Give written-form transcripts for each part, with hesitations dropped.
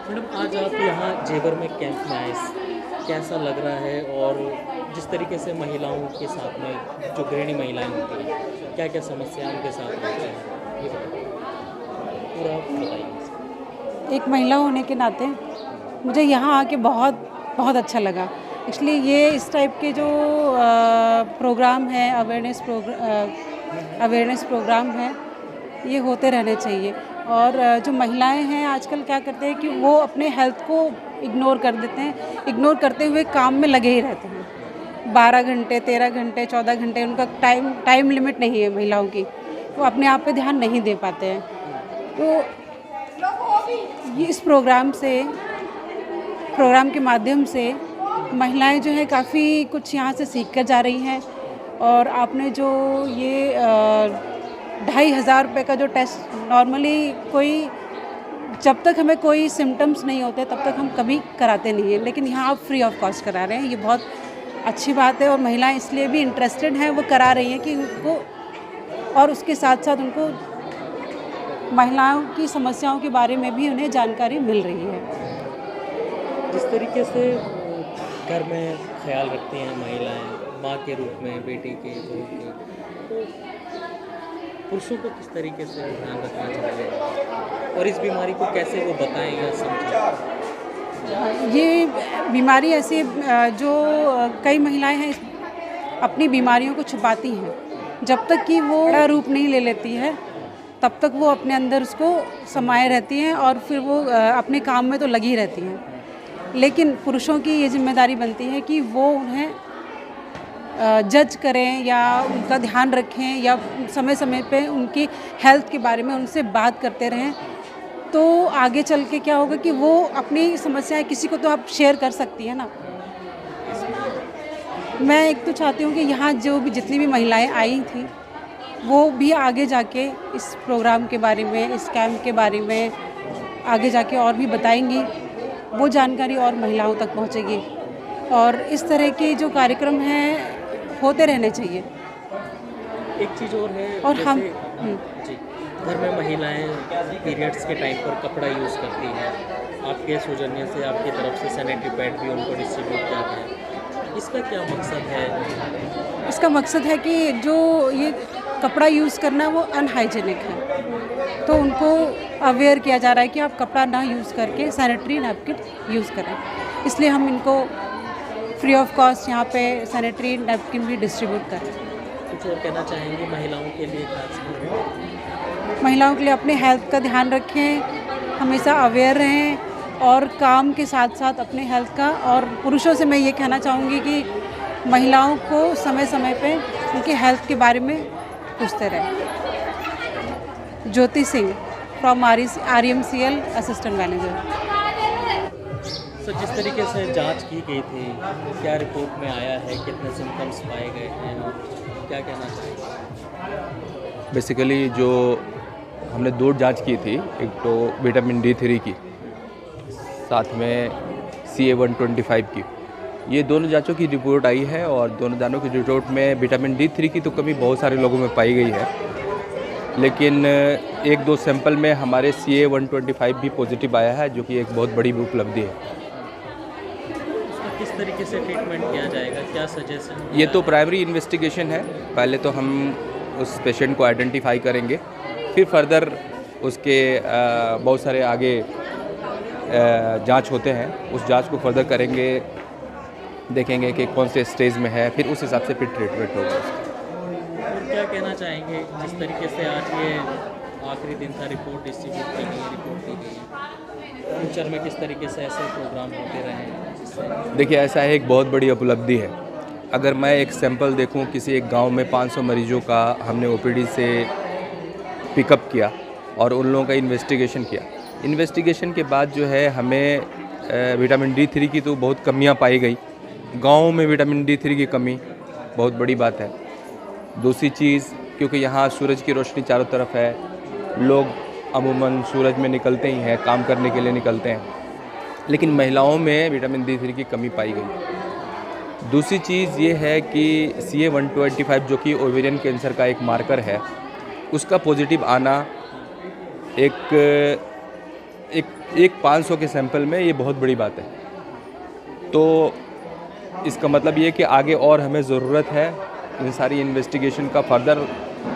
Madam आज आप यहाँ जेवर में कैंप में आए, कैसा लग रहा है? और जिस तरीके से महिलाओं के साथ में जो गृहिणी महिलाएं होती हैं, क्या क्या समस्या उनके साथ रहते हैं, ये बताइए, पूरा बताइए। एक महिला होने के नाते मुझे यहाँ आके बहुत बहुत अच्छा लगा। इसलिए ये इस टाइप के जो प्रोग्राम है, अवेयरनेस प्रोग्राम है, ये होते रहने चाहिए। और जो महिलाएं हैं आजकल क्या करते हैं कि वो अपने हेल्थ को इग्नोर कर देते हैं, इग्नोर करते हुए काम में लगे ही रहते हैं। 12 घंटे, 13 घंटे, 14 घंटे उनका टाइम लिमिट नहीं है महिलाओं की, वो अपने आप पे ध्यान नहीं दे पाते हैं। तो ये इस प्रोग्राम के माध्यम से महिलाएं जो है काफ़ी कुछ यहाँ से सीख कर जा रही हैं। और आपने जो ये 2,500 का जो टेस्ट, नॉर्मली जब तक हमें कोई सिम्टम्स नहीं होते तब तक हम कभी कराते नहीं हैं, लेकिन यहाँ आप फ्री ऑफ कॉस्ट करा रहे हैं, ये बहुत अच्छी बात है। और महिलाएं इसलिए भी इंटरेस्टेड हैं, वो करा रही हैं कि उनको, और उसके साथ साथ उनको महिलाओं की समस्याओं के बारे में भी उन्हें जानकारी मिल रही है। जिस तरीके से घर में ख्याल रखती हैं महिलाएं, माँ के रूप में, बेटे के, बहू के, तो पुरुषों को किस तरीके से ध्यान रखना चाहिए और इस बीमारी को कैसे वो बताएं या समझें? ये बीमारी ऐसी जो कई महिलाएं हैं अपनी बीमारियों को छुपाती हैं। जब तक कि वो बड़ा रूप नहीं ले लेती है तब तक वो अपने अंदर उसको समाये रहती हैं और फिर वो अपने काम में तो लगी रहती हैं। लेकिन पुरुषों की ये जिम्मेदारी बनती है कि वो उन्हें जज करें या उनका ध्यान रखें या समय समय पे उनकी हेल्थ के बारे में उनसे बात करते रहें। तो आगे चल के क्या होगा कि वो अपनी समस्याएं किसी को तो आप शेयर कर सकती हैं ना। मैं एक तो चाहती हूँ कि यहाँ जो भी जितनी भी महिलाएं आई थी वो भी आगे जाके इस प्रोग्राम के बारे में, इस कैंप के बारे में आगे जाके और भी बताएंगी, वो जानकारी और महिलाओं तक पहुँचेगी। और इस तरह के जो कार्यक्रम हैं होते रहने चाहिए। एक चीज़ और है, और हम जी, घर में महिलाएं पीरियड्स के टाइम पर कपड़ा यूज़ करती हैं, आपके सौजन्य से, आपकी तरफ से सैनिटरी पैड भी उनको डिस्ट्रीब्यूट किया है, इसका क्या मकसद है? इसका मकसद है कि जो ये कपड़ा यूज़ करना वो अनहाइजेनिक है, तो उनको अवेयर किया जा रहा है कि आप कपड़ा ना यूज़ करके सैनिटरी नैपकिन यूज़ करें। इसलिए हम इनको फ्री ऑफ कॉस्ट यहाँ पे सैनिटरी नैपकिन भी डिस्ट्रीब्यूट करें। कुछ और कहना चाहेंगे महिलाओं के लिए? खास महिलाओं के लिए अपने हेल्थ का ध्यान रखें, हमेशा अवेयर रहें और काम के साथ साथ अपने हेल्थ का। और पुरुषों से मैं ये कहना चाहूँगी कि महिलाओं को समय समय पे उनके हेल्थ के बारे में पूछते रहें। Jyoti Singh from REMCL assistant manager. Sir, जिस तरीके से जांच की गई थी, क्या रिपोर्ट में आया है, कितने सिम्टम्स पाए गए हैं और क्या कहना चाहिए? बेसिकली जो हमने 2 जांच की थी, एक तो विटामिन D3 की, साथ में CA-125 की। ये दोनों जांचों की रिपोर्ट आई है और दोनों जांचों की रिपोर्ट में विटामिन D3 की तो कमी बहुत सारे लोगों में पाई गई है, लेकिन 1-2 सैंपल में हमारे CA-125 भी पॉजिटिव आया है, जो कि एक बहुत बड़ी उपलब्धि है। किस तरीके से ट्रीटमेंट किया जाएगा, क्या सजेशन? ये तो प्राइमरी इन्वेस्टिगेशन है, पहले तो हम उस पेशेंट को आइडेंटिफाई करेंगे, फिर फर्दर उसके बहुत सारे आगे जांच होते हैं, उस जांच को फर्दर करेंगे, देखेंगे कि कौन से स्टेज में है, फिर उस हिसाब से फिर ट्रीटमेंट होगा। और क्या कहना चाहेंगे जिस तरीके से आज ये आखिरी दिन था, रिपोर्ट डिस्ट्रीब्यूट की गई, रिपोर्ट दी गई, फ्यूचर में किस तरीके से ऐसे प्रोग्राम होते रहें? देखिए, ऐसा है, एक बहुत बड़ी उपलब्धि है। अगर मैं एक सैंपल देखूं, किसी एक गांव में 500 मरीजों का हमने OPD से पिकअप किया और उन लोगों का इन्वेस्टिगेशन किया। इन्वेस्टिगेशन के बाद जो है हमें विटामिन D3 की तो बहुत कमियां पाई गई। गाँव में विटामिन D3 की कमी बहुत बड़ी बात है। दूसरी चीज़, क्योंकि यहाँ सूरज की रोशनी चारों तरफ है, लोग अमूमन सूरज में निकलते ही हैं, काम करने के लिए निकलते हैं, लेकिन महिलाओं में विटामिन D3 की कमी पाई गई। दूसरी चीज़ ये है कि CA-125 जो कि ओवेरियन कैंसर का एक मार्कर है, उसका पॉजिटिव आना एक एक 500 के सैंपल में ये बहुत बड़ी बात है। तो इसका मतलब ये कि आगे और हमें ज़रूरत है इन सारी इन्वेस्टिगेशन का फर्दर,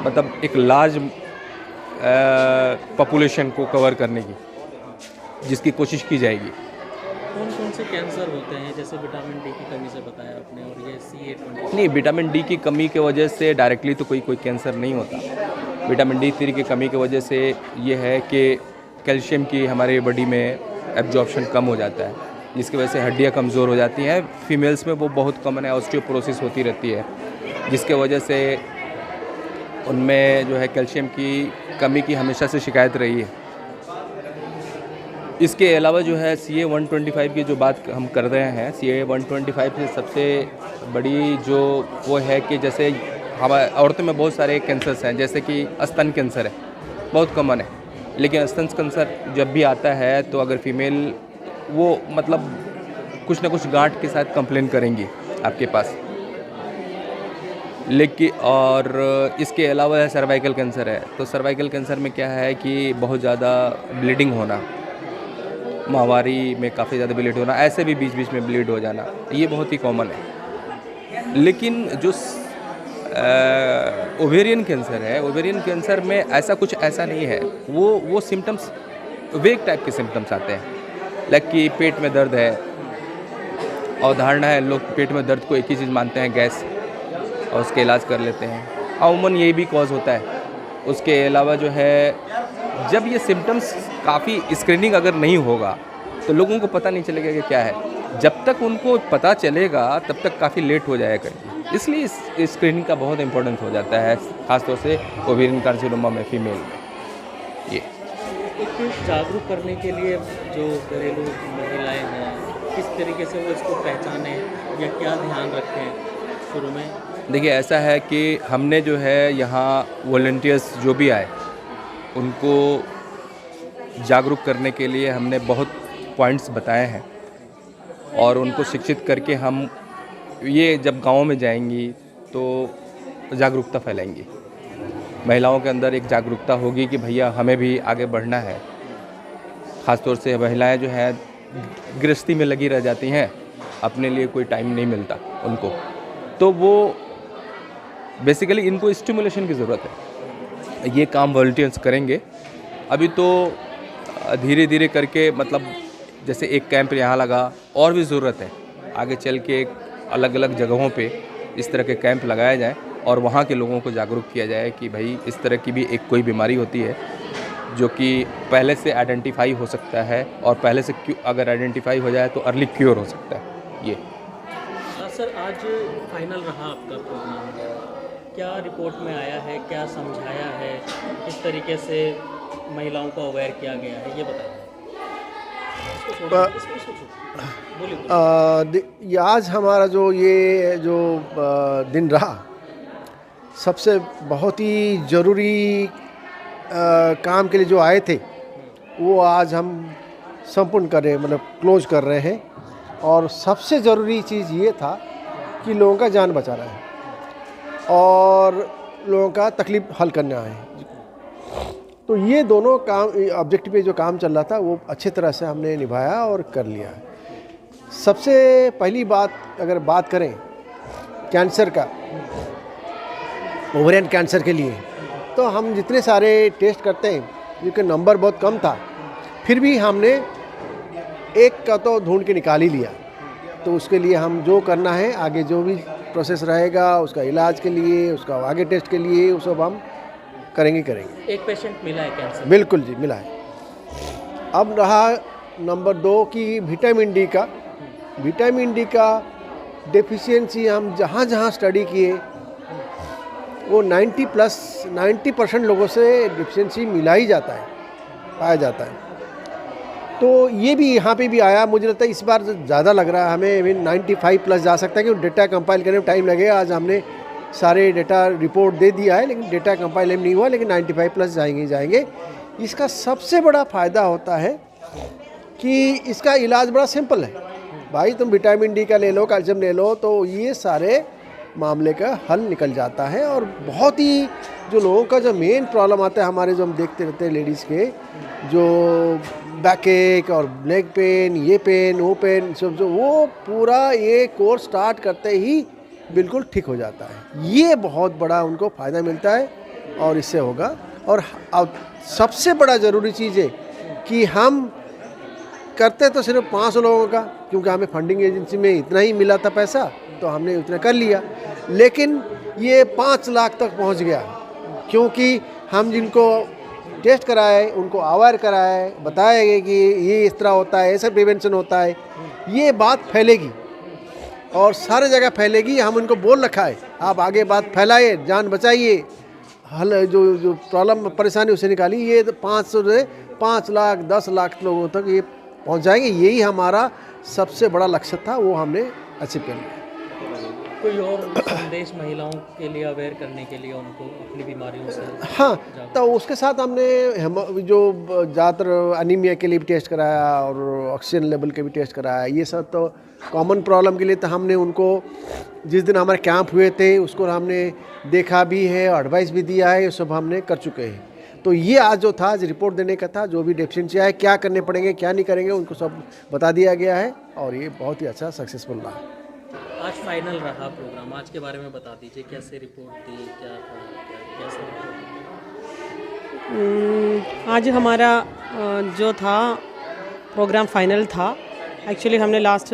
मतलब एक लार्ज पॉपुलेशन को कवर करने की, जिसकी कोशिश की जाएगी। कौन कौन से कैंसर होते हैं, जैसे विटामिन डी की कमी से बताया आपने, और ये CA20? नहीं, विटामिन डी की कमी की वजह से डायरेक्टली तो कोई कैंसर नहीं होता। विटामिन D3 की कमी की वजह से ये है कि कैल्शियम की हमारी बॉडी में एब्जॉर्प्शन कम हो जाता है, जिसकी वजह से हड्डियाँ कमज़ोर हो जाती हैं। फीमेल्स में वो बहुत कॉमन है, ऑस्टियोपोरोसिस होती रहती है, जिसके वजह से उनमें जो है कैल्शियम की कमी की हमेशा से शिकायत रही है। इसके अलावा जो है CA125 की जो बात हम कर रहे हैं, CA125 से सबसे बड़ी जो वो है कि जैसे हमारे औरतों में बहुत सारे कैंसर्स हैं, जैसे कि स्तन कैंसर है, बहुत कॉमन है। लेकिन स्तन कैंसर जब भी आता है तो अगर फीमेल वो मतलब कुछ ना कुछ गांठ के साथ कंप्लेन करेंगी आपके पास। लेकिन और इसके अलावा सर्वाइकल कैंसर है, तो सर्वाइकल कैंसर में क्या है कि बहुत ज़्यादा ब्लीडिंग होना, माहवारी में काफ़ी ज़्यादा ब्लीड होना, ऐसे भी बीच बीच में ब्लीड हो जाना, ये बहुत ही कॉमन है। लेकिन जो ओवेरियन कैंसर है, ओवेरियन कैंसर में ऐसा नहीं है। वो सिम्टम्स वेग टाइप के सिम्टम्स आते हैं, लाइक कि पेट में दर्द है, और धारणा है लोग पेट में दर्द को एक ही चीज़ मानते हैं, गैस, और उसके इलाज कर लेते हैं। अमूमन यही भी कॉज होता है। उसके अलावा जो है जब ये सिम्टम्स काफ़ी स्क्रीनिंग अगर नहीं होगा तो लोगों को पता नहीं चलेगा कि क्या है। जब तक उनको पता चलेगा तब तक काफ़ी लेट हो जाएगा। इसलिए इस स्क्रीनिंग का बहुत इंपॉर्टेंट हो जाता है, ख़ासतौर से ओवेरियन कार्सिनोमा में फीमेल में। ये एक जागरूक करने के लिए जो घरेलू महिलाएं हैं, किस तरीके से वो इसको पहचानें या क्या ध्यान रखें शुरू में? देखिए, ऐसा है कि हमने जो है यहाँ वॉलंटियर्स जो भी आए उनको जागरूक करने के लिए हमने बहुत पॉइंट्स बताए हैं, और उनको शिक्षित करके हम ये जब गाँव में जाएंगी तो जागरूकता फैलाएंगी। महिलाओं के अंदर एक जागरूकता होगी कि भैया हमें भी आगे बढ़ना है। ख़ासतौर से महिलाएं जो है गृहस्थी में लगी रह जाती हैं, अपने लिए कोई टाइम नहीं मिलता उनको, तो वो बेसिकली इनको स्टिमुलेशन की ज़रूरत है। ये काम वॉलंटियर्स करेंगे। अभी तो धीरे धीरे करके, मतलब जैसे एक कैंप यहाँ लगा, और भी ज़रूरत है आगे चल के अलग अलग जगहों पे इस तरह के कैंप लगाए जाएं और वहाँ के लोगों को जागरूक किया जाए कि भाई इस तरह की भी एक कोई बीमारी होती है जो कि पहले से आइडेंटिफाई हो सकता है, और पहले से अगर आइडेंटिफाई हो जाए तो अर्ली क्योर हो सकता है। ये सर, आज फाइनल रहा आपका प्रोग्राम, क्या रिपोर्ट में आया है, क्या समझाया है, किस तरीके से महिलाओं को अवेयर किया गया है, ये बताइए। आज हमारा जो ये जो दिन रहा, सबसे बहुत ही ज़रूरी काम के लिए जो आए थे वो आज हम संपूर्ण कर रहे हैं, मतलब क्लोज कर रहे हैं। और सबसे ज़रूरी चीज़ ये था कि लोगों का जान बचाना है और लोगों का तकलीफ़ हल करना है। तो ये दोनों काम, ऑब्जेक्टिव पे जो काम चल रहा था वो अच्छे तरह से हमने निभाया और कर लिया है। सबसे पहली बात, अगर बात करें कैंसर का, ओवेरियन कैंसर के लिए, तो हम जितने सारे टेस्ट करते हैं, जिनका नंबर बहुत कम था, फिर भी हमने एक का तो ढूंढ के निकाल ही लिया। तो उसके लिए हम जो करना है, आगे जो भी प्रोसेस रहेगा उसका इलाज के लिए, उसका आगे टेस्ट के लिए, वो सब हम करेंगे। एक पेशेंट मिला है कैंसर? बिल्कुल जी, मिला है। अब रहा नंबर 2 की विटामिन डी का। विटामिन डी का डेफिशिएंसी हम जहाँ जहाँ स्टडी किए वो 90% लोगों से डेफिशिएंसी मिला ही जाता है, पाया जाता है। तो ये भी यहाँ पे भी आया। मुझे लगता है इस बार ज़्यादा लग रहा है हमें, 95+ जा सकता है, क्योंकि डेटा कंपाइल करने में टाइम लगेगा। आज हमने सारे डेटा रिपोर्ट दे दिया है, लेकिन डेटा कंपाइल नहीं हुआ, लेकिन 95+ जाएंगे। इसका सबसे बड़ा फ़ायदा होता है कि इसका इलाज बड़ा सिंपल है। भाई तुम विटामिन डी का ले लो, कैल्शियम ले लो, तो ये सारे मामले का हल निकल जाता है। और बहुत ही जो लोगों का जो मेन प्रॉब्लम आता है हमारे, जो हम देखते रहते हैं लेडीज़ के, जो बैक एक और लेग पेन, ये पेन वो पेन सब, जो वो पूरा ये कोर्स स्टार्ट करते ही बिल्कुल ठीक हो जाता है। ये बहुत बड़ा उनको फ़ायदा मिलता है और इससे होगा। और अब सबसे बड़ा ज़रूरी चीज़ है कि हम करते तो सिर्फ 500 लोगों का, क्योंकि हमें फंडिंग एजेंसी में इतना ही मिला था पैसा, तो हमने उतना कर लिया। लेकिन ये 5 लाख तक पहुंच गया, क्योंकि हम जिनको टेस्ट कराए, उनको अवेयर कराए, बताया गया कि ये इस तरह होता है, ऐसा प्रिवेंशन होता है, ये बात फैलेगी और सारे जगह फैलेगी। हम उनको बोल रखा है, आप आगे बात फैलाइए, जान बचाइए, हल जो प्रॉब्लम परेशानी उसे निकालिए। ये 500 से 5 लाख 10 लाख लोगों तक ये पहुंच जाएंगे। यही हमारा सबसे बड़ा लक्ष्य था, वो हमने अचीव कर लिया। कोई और संदेश महिलाओं के लिए अवेयर करने के लिए, उनको अपनी बीमारियों से? हाँ, तो उसके साथ हमने जो ज़्यादातर अनीमिया के लिए भी टेस्ट कराया और ऑक्सीजन लेवल के भी टेस्ट कराया। ये सब तो कॉमन प्रॉब्लम के लिए तो हमने उनको, जिस दिन हमारे कैंप हुए थे उसको हमने देखा भी है, एडवाइस भी दिया है, ये सब हमने कर चुके हैं। तो ये आज जो था, आज रिपोर्ट देने का था, जो भी डेफिशिएंसी है, क्या करने पड़ेंगे क्या नहीं करेंगे, उनको सब बता दिया गया है और ये बहुत ही अच्छा सक्सेसफुल रहा। आज फाइनल रहा प्रोग्राम, आज के बारे में बता दीजिए, कैसे रिपोर्ट दी, क्या था, कैसे? आज हमारा जो था प्रोग्राम फाइनल था। एक्चुअली हमने लास्ट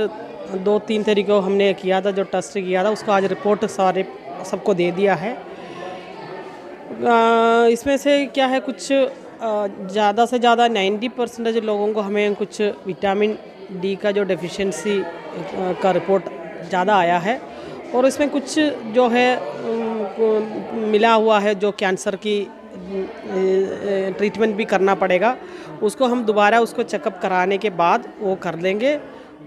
2-3 तारीख को हमने किया था, जो टेस्ट किया था उसको आज रिपोर्ट सारे सबको दे दिया है। इसमें से क्या है, कुछ ज़्यादा से ज़्यादा 90% लोगों को हमें कुछ विटामिन डी का जो डेफिशिएंसी का रिपोर्ट ज़्यादा आया है। और इसमें कुछ जो है मिला हुआ है, जो कैंसर की ट्रीटमेंट भी करना पड़ेगा, उसको हम दोबारा उसको चेकअप कराने के बाद वो कर लेंगे।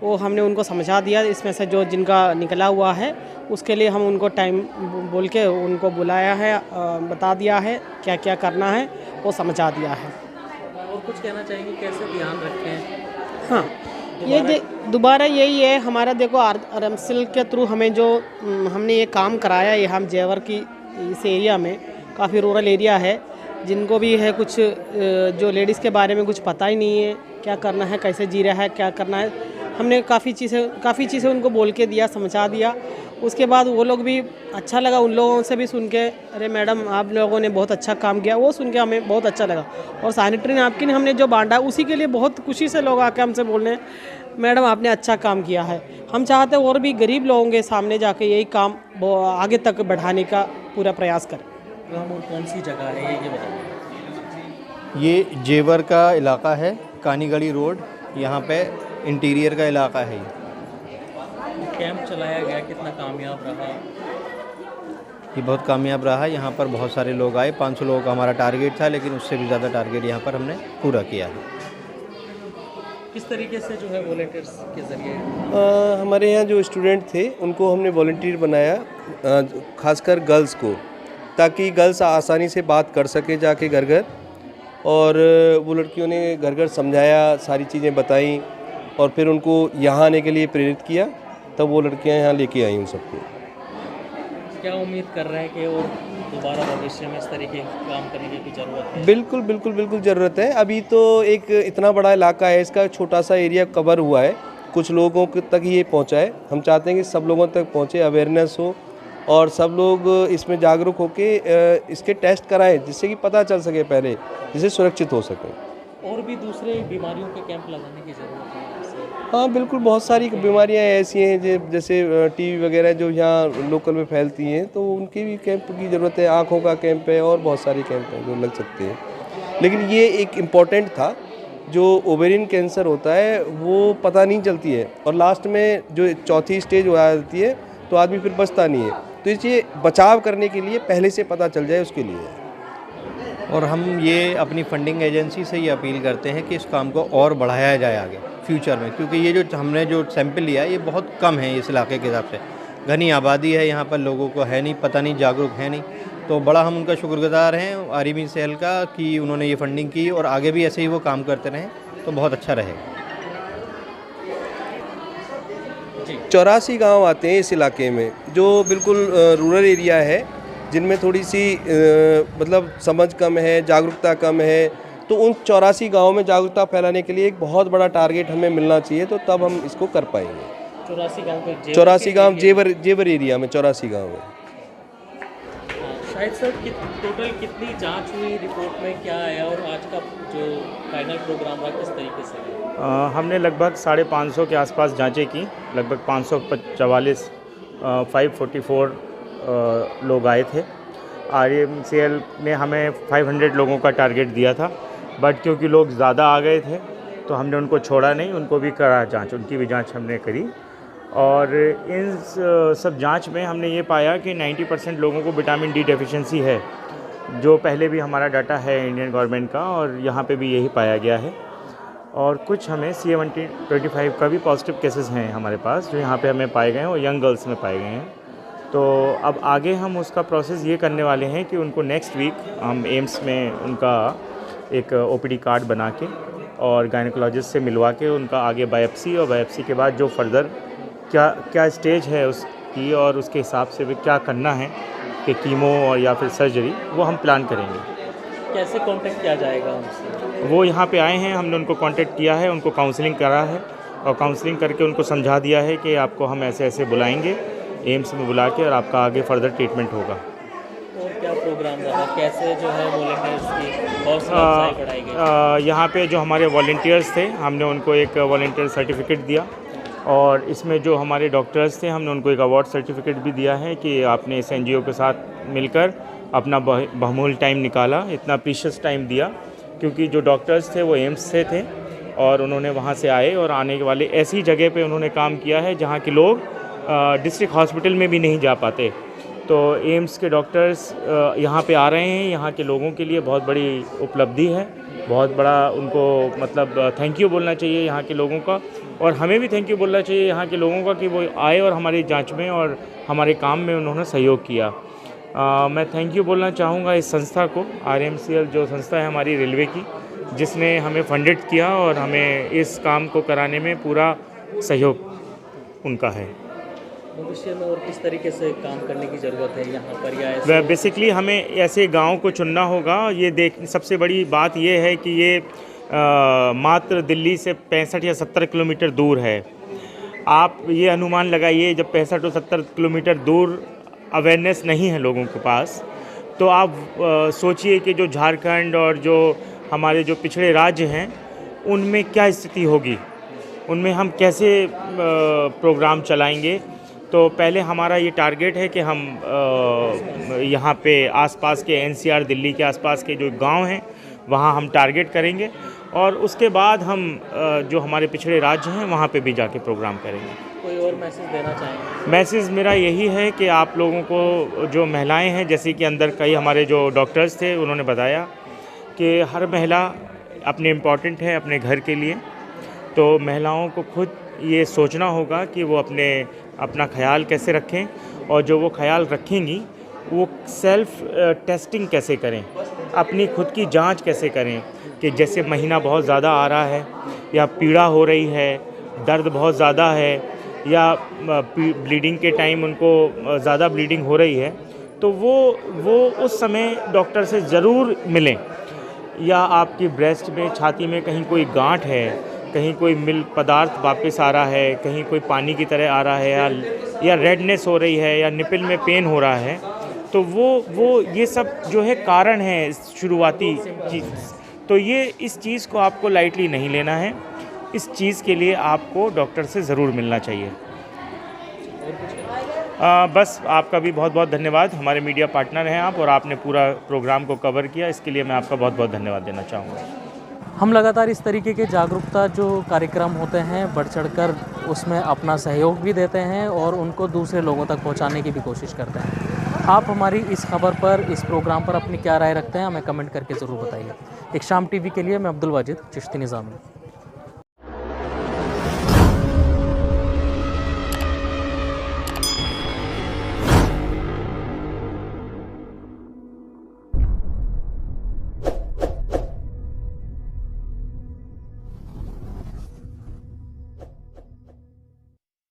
वो हमने उनको समझा दिया, इसमें से जो जिनका निकला हुआ है उसके लिए हम उनको टाइम बोल के उनको बुलाया है, बता दिया है क्या क्या करना है, वो समझा दिया है। और कुछ कहना चाहेंगे, कैसे ध्यान रखें? हाँ, ये दोबारा यही है हमारा, देखो आरएमसीएल के थ्रू हमें जो हमने ये काम कराया है, हम जेवर की इस एरिया में काफ़ी रूरल एरिया है, जिनको भी है कुछ जो लेडीज़ के बारे में कुछ पता ही नहीं है, क्या करना है, कैसे जी रहा है, क्या करना है, हमने काफ़ी चीज़ें उनको बोल के दिया, समझा दिया। उसके बाद वो लोग भी अच्छा लगा, उन लोगों से भी सुन के, अरे मैडम आप लोगों ने बहुत अच्छा काम किया, वो सुन के हमें बहुत अच्छा लगा। और सैनिटरी नैपकिन हमने जो बांटा उसी के लिए बहुत खुशी से लोग आके हमसे बोल रहे हैं, मैडम आपने अच्छा काम किया है। हम चाहते हैं और भी गरीब लोगों के सामने जाके यही काम आगे तक बढ़ाने का पूरा प्रयास करें। और कौन सी जगह है ये बताइए? ये जेवर का इलाका है, कानीगढ़ी रोड, यहाँ पे इंटीरियर का इलाका है। कैंप चलाया गया, कितना कामयाब रहा? ये बहुत कामयाब रहा। यहाँ पर बहुत सारे लोग आए, 500 लोगों का हमारा टारगेट था, लेकिन उससे भी ज़्यादा टारगेट यहाँ पर हमने पूरा किया है। किस तरीके से जो है वॉलंटियर्स के ज़रिए? हमारे यहाँ जो स्टूडेंट थे उनको हमने वॉलंटियर बनाया, खासकर गर्ल्स को, ताकि गर्ल्स आसानी से बात कर सके जाके घर घर। और वो लड़कियों ने घर घर समझाया, सारी चीज़ें बताई और फिर उनको यहाँ आने के लिए प्रेरित किया, तब वो लड़कियाँ यहाँ लेके आई उन सबको। क्या उम्मीद कर रहे हैं कि और दोबारा भविष्य में इस तरीके के काम करने की ज़रूरत है? बिल्कुल बिल्कुल बिल्कुल ज़रूरत है। अभी तो एक इतना बड़ा इलाका है, इसका छोटा सा एरिया कवर हुआ है, कुछ लोगों तक ये पहुँचा है। हम चाहते हैं कि सब लोगों तक पहुँचे, अवेयरनेस हो और सब लोग इसमें जागरूक होके इसके टेस्ट कराएं, जिससे कि पता चल सके पहले, जिससे सुरक्षित हो सके। और भी दूसरे बीमारियों के कैंप लगाने की ज़रूरत है? हाँ बिल्कुल, बहुत सारी बीमारियां ऐसी हैं जैसे टीबी वगैरह जो यहाँ लोकल में फैलती हैं, तो उनकी भी कैंप की ज़रूरत है। आँखों का कैंप है और बहुत सारे कैंप हैं जो लग सकते हैं। लेकिन ये एक इम्पॉर्टेंट था, जो ओवेरियन कैंसर होता है वो पता नहीं चलती है और लास्ट में जो चौथी स्टेज हो जाती है तो आदमी फिर बचता नहीं है। तो इसलिए बचाव करने के लिए पहले से पता चल जाए उसके लिए। और हम ये अपनी फंडिंग एजेंसी से ये अपील करते हैं कि इस काम को और बढ़ाया जाए आगे फ्यूचर में, क्योंकि ये जो हमने जो सैंपल लिया ये बहुत कम है इस इलाके के हिसाब से। घनी आबादी है यहाँ पर, लोगों को है नहीं, पता नहीं, जागरूक है नहीं। तो बड़ा हम उनका शुक्रगुजार हैं आरएमई सेल का कि उन्होंने ये फंडिंग की और आगे भी ऐसे ही वो काम करते रहें तो बहुत अच्छा रहेगा। जी। 84 गांव आते हैं इस इलाके में, जो बिल्कुल रूरल एरिया है, जिनमें थोड़ी सी मतलब समझ कम है, जागरूकता कम है। तो उन 84 गाँव में जागरूकता फैलाने के लिए एक बहुत बड़ा टारगेट हमें मिलना चाहिए, तो तब हम इसको कर पाएंगे। 84 गाँव जेवर एरिया में 84 गाँव है। शायद सर टोटल कितनी जांच हुई, रिपोर्ट में क्या आया और आज का जो फाइनल प्रोग्राम रहा किस तरीके से? हमने लगभग 550 के आसपास जांचें की, लगभग 544 544 लोग आए थे। RMCL ने हमें 500 लोगों का टारगेट दिया था, बट क्योंकि लोग ज़्यादा आ गए थे तो हमने उनको छोड़ा नहीं, उनको भी करा जांच, उनकी भी जांच हमने करी। और इन सब जांच में हमने ये पाया कि 90% लोगों को विटामिन डी डेफिशिएंसी है, जो पहले भी हमारा डाटा है इंडियन गवर्नमेंट का, और यहाँ पे भी यही पाया गया है। और कुछ हमें CA-125 का भी पॉजिटिव केसेस हैं हमारे पास, जो यहाँ पे हमें पाए गए हैं और यंग गर्ल्स में पाए गए हैं। तो अब आगे हम उसका प्रोसेस ये करने वाले हैं कि उनको नेक्स्ट वीक हम एम्स में उनका एक OPD कार्ड बना के और गायनेकोलॉजिस्ट से मिलवा के उनका आगे बायोप्सी, और बायोप्सी के बाद जो फर्दर क्या स्टेज है उसकी और उसके हिसाब से भी क्या करना है कि कीमो और या फिर सर्जरी, वो हम प्लान करेंगे। कैसे कांटेक्ट किया जाएगा उनसे? वो यहाँ पे आए हैं, हमने उनको कांटेक्ट किया है, उनको काउंसलिंग करा है और काउंसलिंग करके उनको समझा दिया है कि आपको हम ऐसे ऐसे बुलाएंगे एम्स में बुला के, और आपका आगे फर्दर ट्रीटमेंट होगा। और क्या प्रोग्राम रहा, कैसे जो है वॉलंटियर्स की हौसला अफजाई बढ़ाई गई? यहाँ पे जो हमारे वॉलंटियर्स थे, हमने उनको एक वॉलंटियर सर्टिफिकेट दिया, और इसमें जो हमारे डॉक्टर्स थे हमने उनको एक अवार्ड सर्टिफिकेट भी दिया है कि आपने इस NGO के साथ मिलकर अपना बहुमूल्य टाइम निकाला, इतना प्रीशियस टाइम दिया, क्योंकि जो डॉक्टर्स थे वो एम्स से थे और उन्होंने वहाँ से आए और आने वाले ऐसी जगह पे उन्होंने काम किया है जहाँ के लोग डिस्ट्रिक्ट हॉस्पिटल में भी नहीं जा पाते। तो एम्स के डॉक्टर्स यहाँ पे आ रहे हैं, यहाँ के लोगों के लिए बहुत बड़ी उपलब्धि है, बहुत बड़ा उनको मतलब थैंक यू बोलना चाहिए यहाँ के लोगों का, और हमें भी थैंक यू बोलना चाहिए यहाँ के लोगों का कि वो आए और हमारी जांच में और हमारे काम में उन्होंने सहयोग किया। मैं थैंक यू बोलना चाहूँगा इस संस्था को, RMCL जो संस्था है हमारी रेलवे की, जिसने हमें फंडेड किया और हमें इस काम को कराने में पूरा सहयोग उनका है। भविष्य में और किस तरीके से काम करने की ज़रूरत है यहाँ पर, या ऐसे? बेसिकली हमें ऐसे गांव को चुनना होगा। ये सबसे बड़ी बात ये है कि ये मात्र दिल्ली से 65 या 70 किलोमीटर दूर है। आप ये अनुमान लगाइए, जब 65 और 70 किलोमीटर दूर अवेयरनेस नहीं है लोगों के पास, तो आप सोचिए कि जो झारखंड और जो हमारे जो पिछड़े राज्य हैं उनमें क्या स्थिति होगी, उनमें हम कैसे प्रोग्राम चलाएंगे। तो पहले हमारा ये टारगेट है कि हम यहाँ पे आसपास के NCR दिल्ली के आसपास के जो गांव हैं वहाँ हम टारगेट करेंगे, और उसके बाद हम जो हमारे पिछड़े राज्य हैं वहाँ पे भी जाके प्रोग्राम करेंगे। कोई और मैसेज देना चाहेंगे? मैसेज मेरा यही है कि आप लोगों को, जो महिलाएं हैं, जैसे कि अंदर कई हमारे जो डॉक्टर्स थे उन्होंने बताया कि हर महिला अपने इम्पॉर्टेंट है अपने घर के लिए, तो महिलाओं को खुद ये सोचना होगा कि वो अपना ख्याल कैसे रखें, और जो वो ख्याल रखेंगी वो सेल्फ टेस्टिंग कैसे करें, अपनी खुद की जांच कैसे करें कि जैसे महीना बहुत ज़्यादा आ रहा है, या पीड़ा हो रही है, दर्द बहुत ज़्यादा है, या ब्लीडिंग के टाइम उनको ज़्यादा ब्लीडिंग हो रही है, तो वो उस समय डॉक्टर से ज़रूर मिलें। या आपकी ब्रेस्ट में, छाती में कहीं कोई गांठ है, कहीं कोई मिल्क पदार्थ वापस आ रहा है, कहीं कोई पानी की तरह आ रहा है, या रेडनेस हो रही है, या निपल में पेन हो रहा है, तो वो ये सब जो है कारण है शुरुआती चीज़। तो ये इस चीज़ को आपको लाइटली नहीं लेना है, इस चीज़ के लिए आपको डॉक्टर से ज़रूर मिलना चाहिए। बस आपका भी बहुत बहुत धन्यवाद, हमारे मीडिया पार्टनर हैं आप, और आपने पूरा प्रोग्राम को कवर किया, इसके लिए मैं आपका बहुत बहुत धन्यवाद देना चाहूँगा। हम लगातार इस तरीके के जागरूकता जो कार्यक्रम होते हैं बढ़ चढ़कर उसमें अपना सहयोग भी देते हैं और उनको दूसरे लोगों तक पहुंचाने की भी कोशिश करते हैं। आप हमारी इस खबर पर, इस प्रोग्राम पर अपनी क्या राय रखते हैं हमें कमेंट करके ज़रूर बताइए। एक शाम टीवी के लिए मैं अब्दुल वाजिद चिश्ती निज़ामी।